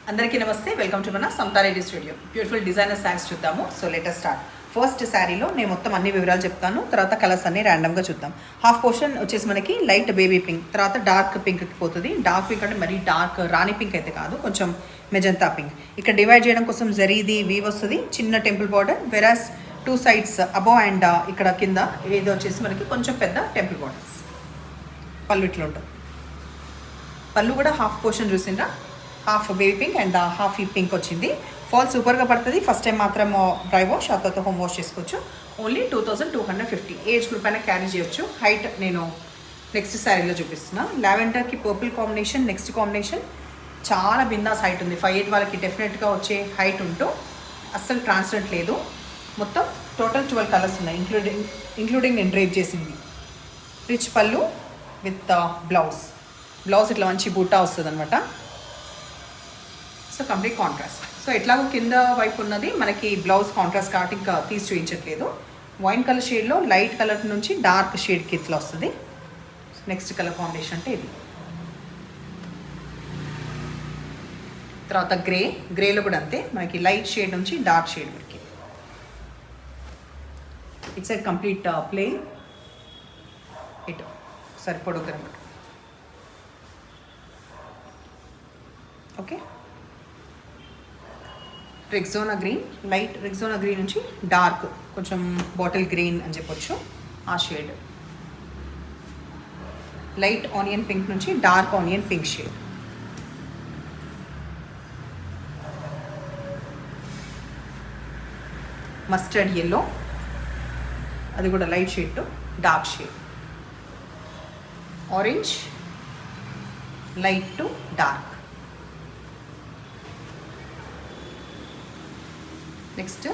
అందరికీ నమస్తే, welcome to మన సమతారెడ్డి స్టూడియో. బ్యూటిఫుల్ డిజైనర్ శారీస్ చూద్దాము. So letter start. ఫస్ట్ శారీలో నేను మొత్తం అన్ని వివరాలు చెప్తాను, తర్వాత కలర్స్ అన్ని ర్యాండమ్గా చూద్దాం. హాఫ్ పోర్షన్ వచ్చేసి మనకి లైట్ బేబీ పింక్, తర్వాత డార్క్ పింక్కి పోతుంది. డార్క్ పింక్ అంటే మరీ డార్క్ రాణి పింక్ అయితే కాదు, కొంచెం మెజంతా పింక్. ఇక్కడ డివైడ్ చేయడం కోసం జరీది వీవ్ వస్తుంది, చిన్న temple border. వెరాస్ two sides above and ఇక్కడ కింద ఇది వచ్చేసి మనకి కొంచెం పెద్ద టెంపుల్ బార్డర్స్. పళ్ళు ఇట్లా ఉంటుంది. పళ్ళు కూడా హాఫ్ పోర్షన్ చూసిండ్రా, half baby pink and half ఈ పింక్ వచ్చింది. ఫాల్ సూపర్గా పడుతుంది. ఫస్ట్ టైం మాత్రం డ్రై వాష్, ఆ తర్వాత హోమ్ వాష్ చేసుకోవచ్చు. ఓన్లీ 2250. ఏజ్ గ్రూప్ అయినా క్యారీ చేయొచ్చు. హైట్ నేను నెక్స్ట్ శారీలో చూపిస్తున్నా. లావెండర్కి పర్పుల్ కాంబినేషన్ నెక్స్ట్ కాంబినేషన్. చాలా బిందాస్ హైట్ ఉంది. 5'8" వాళ్ళకి డెఫినెట్గా వచ్చే హైట్ ఉంటూ అస్సలు ట్రాన్స్పరెంట్ లేదు. మొత్తం టోటల్ 12 కలర్స్ ఉన్నాయి, ఇంక్లూడింగ్ నేను డ్రైప్ చేసింది. రిచ్ పళ్ళు విత్ బ్లౌజ్ ఇట్లా మంచి బూటా వస్తుంది అనమాట. So complete contrast. సో ఎట్లాగో కింద వైపు ఉన్నది మనకి బ్లౌజ్ కాంట్రాస్ట్ కాబట్టి ఇంకా తీసి చూపించట్లేదు. వైన్ కలర్ షేడ్లో లైట్ కలర్ నుంచి డార్క్ షేడ్కి ఇట్లా వస్తుంది. నెక్స్ట్ కలర్ కాంబినేషన్ అంటే ఇది. తర్వాత గ్రేలో కూడా అంతే, మనకి లైట్ షేడ్ నుంచి డార్క్ షేడ్ వరకు. It's side complete plain. ఇటు సరిపొడుగు. Okay, Rexona green, light Rexona green నుంచి డార్క్ కొంచెం బాటిల్ గ్రీన్ అని చెప్పొచ్చు ఆ షేడ్. లైట్ ఆనియన్ పింక్ నుంచి dark onion pink shade. Mustard yellow, అది కూడా light shade to dark shade. Orange, light to dark. Next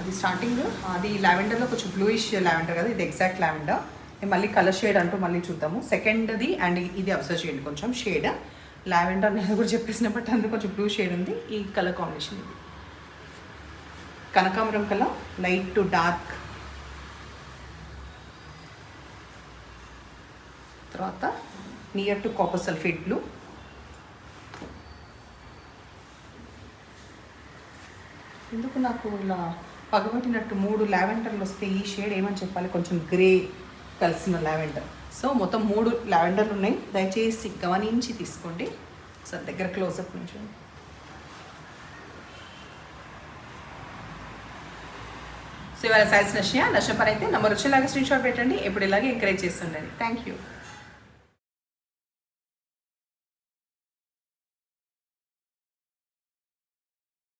అది స్టార్టింగ్ అది లావెండర్లో కొంచెం బ్లూయిష్ లావెండర్ కదా, ఇది ఎగ్జాక్ట్ లావెండర్. మేము మళ్ళీ కలర్ షేడ్ అంటూ మళ్ళీ చూద్దాము. సెకండ్ది అండ్ ఇది అబ్జర్వ్ చేయండి, కొంచెం షేడ్ లావెండర్ నేను కూడా చెప్పేసిన బట్ అందుకు కొంచెం బ్లూ షేడ్ ఉంది. ఈ కలర్ కాంబినేషన్ ఇది. కనకాంబరం కలర్ లైట్ టు డార్క్. తర్వాత near to copper sulphate blue. ఎందుకు నాకు ఇలా పగబట్టినట్టు 3 లావెండర్లు వస్తే ఈ షేడ్ ఏమని చెప్పాలి, కొంచెం గ్రే కలిసిన లావెండర్. సో మొత్తం 3 లావెండర్లు ఉన్నాయి, దయచేసి గమనించి తీసుకోండి. సో దగ్గర క్లోజప్ నుంచి. సో ఇవాళ సైజ్ నచ్చిన పని అయితే నెంబర్ వచ్చేలాగా స్క్రీన్ షాట్ పెట్టండి. ఎప్పుడు ఇలాగే ఎంకరేజ్ చేస్తుండండి. Thank you.